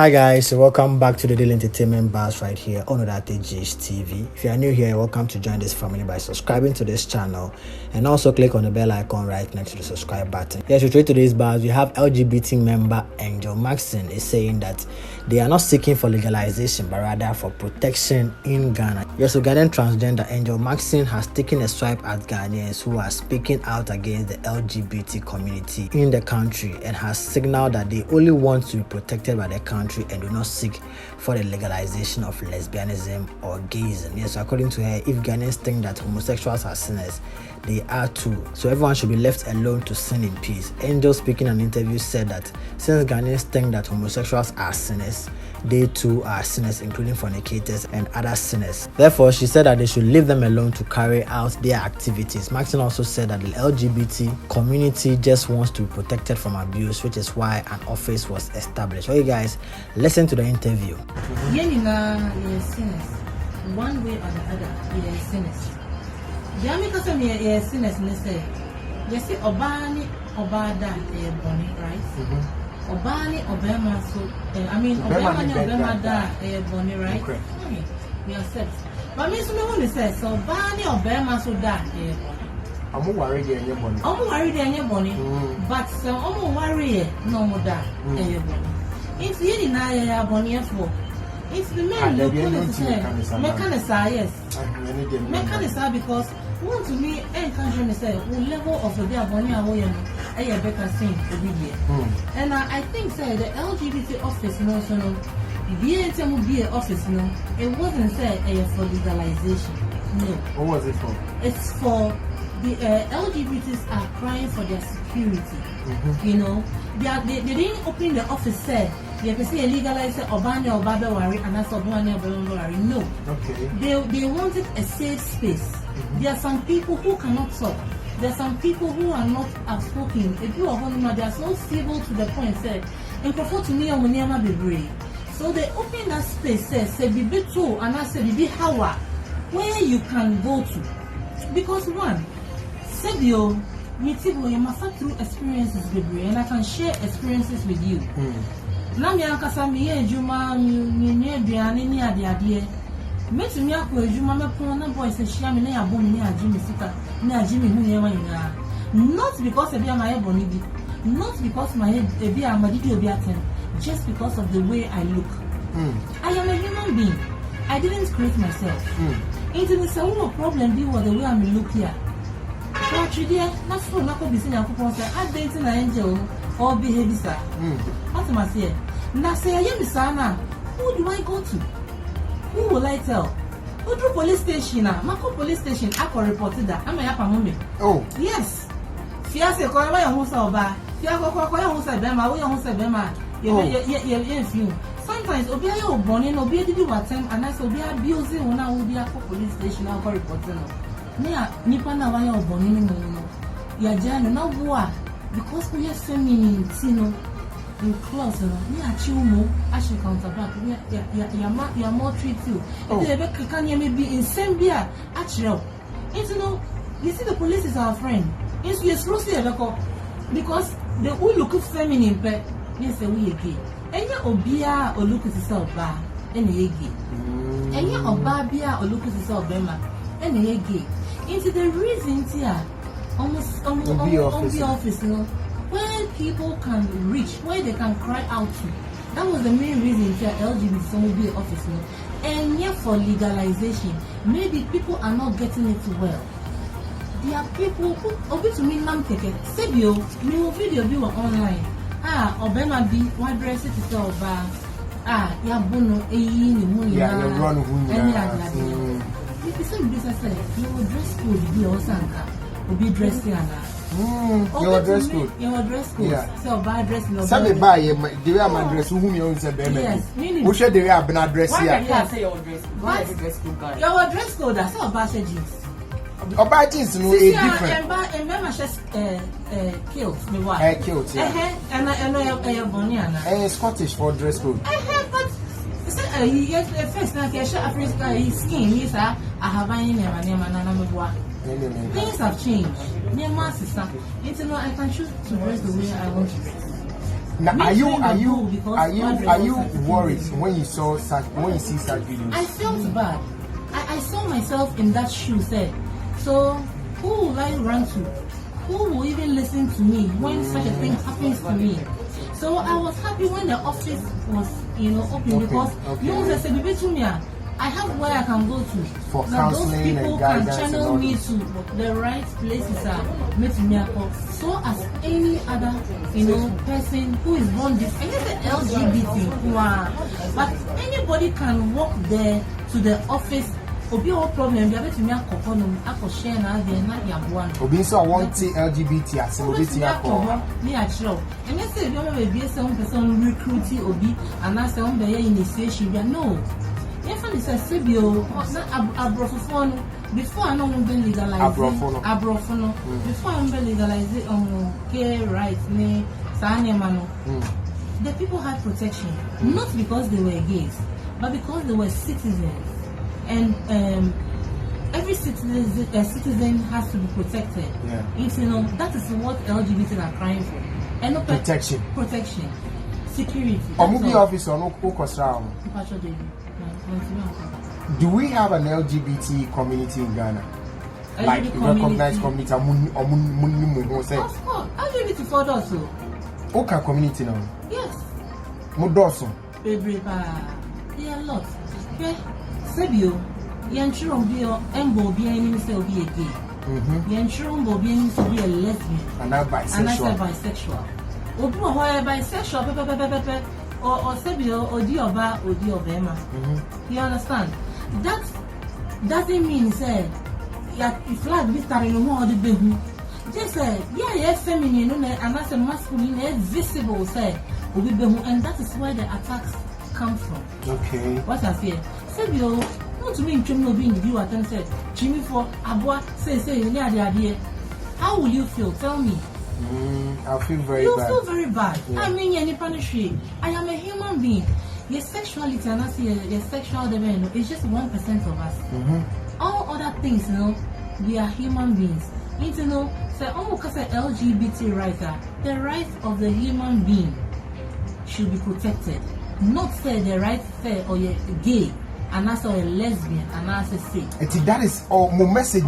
Hi guys, so welcome back to the Daily Entertainment Bars right here on GH TV. If you are new here, you're welcome to join this family by subscribing to this channel and also click on the bell icon right next to the subscribe button. Yes, to trade today's bars, we have LGBT Member Angel Maxine is saying that they are not seeking for legalization but rather for protection in Ghana. Yes, so Ghanaian transgender Angel Maxine has taken a swipe at Ghanaians who are speaking out against the LGBT community in the country and has signaled that they only want to be protected by the country and do not seek for the legalization of lesbianism or gayism. Yes, so according to her, if Ghanaians think that homosexuals are sinners, they are too. So everyone should be left alone to sin in peace. Angel, speaking in an interview, said that since Ghanaians think that homosexuals are sinners, they too are sinners, including fornicators and other sinners. Therefore, she said that they should leave them alone to carry out their activities. Maxine also said that the LGBT community just wants to be protected from abuse, which is why an office was established. Okay guys, listen to the interview. You're sinners. One way or the other, you're sinners. The American you're sinners, and they say, you see, Obani, Obada, Bonnie, right? Obani, Obama, so Obama, da, Bonnie, right? Okay, we accept. But Miss Noni says, so Obani, Obama, so da, Bonnie. I'm worried in your bonnie. I'm worried in your bonnie, but some I'm worried no more da, Bonnie. It's really not Bonnie for. It's the men you couldn't say. Mechanism, yes. Mechanism because want to me and country say level of the Bonnie away and better thing to be here. And I think say the LGBT office no so no be office no it wasn't say for legalization. No. What was it for? It's for the LGBTs are crying for their security. You know, they didn't open the office said they can say legalize Obani or Baba Wari and that's Obani or Baba Wari. No. Okay. They wanted a safe space. There are some people who cannot talk. There are some people who are not outspoken. If you are home, they are so stable to the point said, and prefer to me or be brave. So they open that space, say be too, and I said be hawa where you can go to. Because one, Sebio, you must have through experiences with me, and I can share experiences with you. Now, Yankasami, Juma, near Diani, near the idea. Met me up with Juma, my boys, and Shammy, near Bonnie, near Jimmy Sita, near Jimmy, not because of my bonnie, not because my beer, my did be attend, just because of the way I look. I am a human being. I didn't create myself. Into the same problem, be what the way I look here. Actually, not for not to be seen. I'm dating an angel or behavior. What am I saying? Now say I am the sana. Who do I go to? Who will I tell? Go to police station. Mako police station. I can report that. I'm a yapa moment. Oh yes. Fiase kwa ya hosa oba. Fiako kwa ya hosa bema. We ya hosa bema. Ye. Sometimes obi ayo born in obi did what time and I said obi abuse una obi akọ police station akọ report no. Nipa na wa ya born in no. Ya jana na wo because we are feminine, you know. In close, we are chumo, I should counterback. We are more treat you. If they can maybe in same beer, actually, you know, you see the police is our friend. It's exclusive because they all look feminine, but yes, we are gay. And ya obia or look at yourself bar, and a gay. And ya obabia or look at yourself bema, and a gay. Into the reason here, almost office, you know. Where people can reach, where they can cry out to. That was the main reason for LGBT will be office. And yet for legalization, maybe people are not getting it well. There are people who obi to me nam take Sebio, me video be online. Obama be one dress it is over. Ya bono ni mu ya. Yeah, run who If you say business you dress code be osanka. Obi dress here. Your dress code. Your dress code. Yeah. So bad dress no. Some buy the way I'm dress whom you own say baby. Yes, meaning. Who should the way I've been addressed here? Yeah, say your dress code. Why the dress code guy? Your dress code that's all bad jeans. About jeans no a different. And remember just kilts me what? Kilts, yeah. And I bonny and Scottish for dress code. But first now can show Africa his skin is I have any name and things have changed. Near my sister, I can choose to dress the way I want to dress. Now, are you worried reason. when you see such videos? I felt bad. I saw myself in that shoe. Said, so who will I run to? Who will even listen to me when such a thing happens to me? So I was happy when the office was, open because I have where I can go to. For now those counseling people and can guidance channel me to the right places. So as any other, person who is born this, I guess the LGBT, but anybody can walk there to the office. Obi no problem bi abetumi akọkọ no akọhye na ade na yaboa no obi so want LGBT as obi ti akọ ni achiro ene se bi o me be some person recruit obi and na say on be initiation bi no if I say bio na abrofo no before I know we be legalize abrofo no before I be legalize gay rights ni saanema no the people had protection not because they were gays but because they were citizens. And every citizen has to be protected. Yeah. That is what LGBT are crying for. And protection, security. Officer, do we have an LGBT community in Ghana? Like recognized community? Of course, LGBT for also. Okay, community now. Yes. Mudoso. There are lots. Okay. Sebio, Yanchiro Bio, Embo Bien, say be a gay. Yanchiro Bien to be a lesbian. And I'm bisexual. And I say bisexual. Obu why bisexual, or Sebio, or Diobema. You understand? That doesn't mean, say, if flag be starting no more the baby. Just say, yeah, feminine, and that's a masculine, it's visible, say, and that is where the attacks come from. Okay. What I say? Sebio, not to me, Jimmy being the viewer and said, Jimmy for Abua, say, the idea. How will you feel? Tell me. I feel very you bad. You feel very bad. Yeah. I mean, any punishment. I am a human being. Your sexuality and I see your sexual development is just 1% of us. All other things, we are human beings. Say, because LGBT rights are the rights of the human being should be protected. Not say the right say or you're gay and also a lesbian and also say. That is all my message.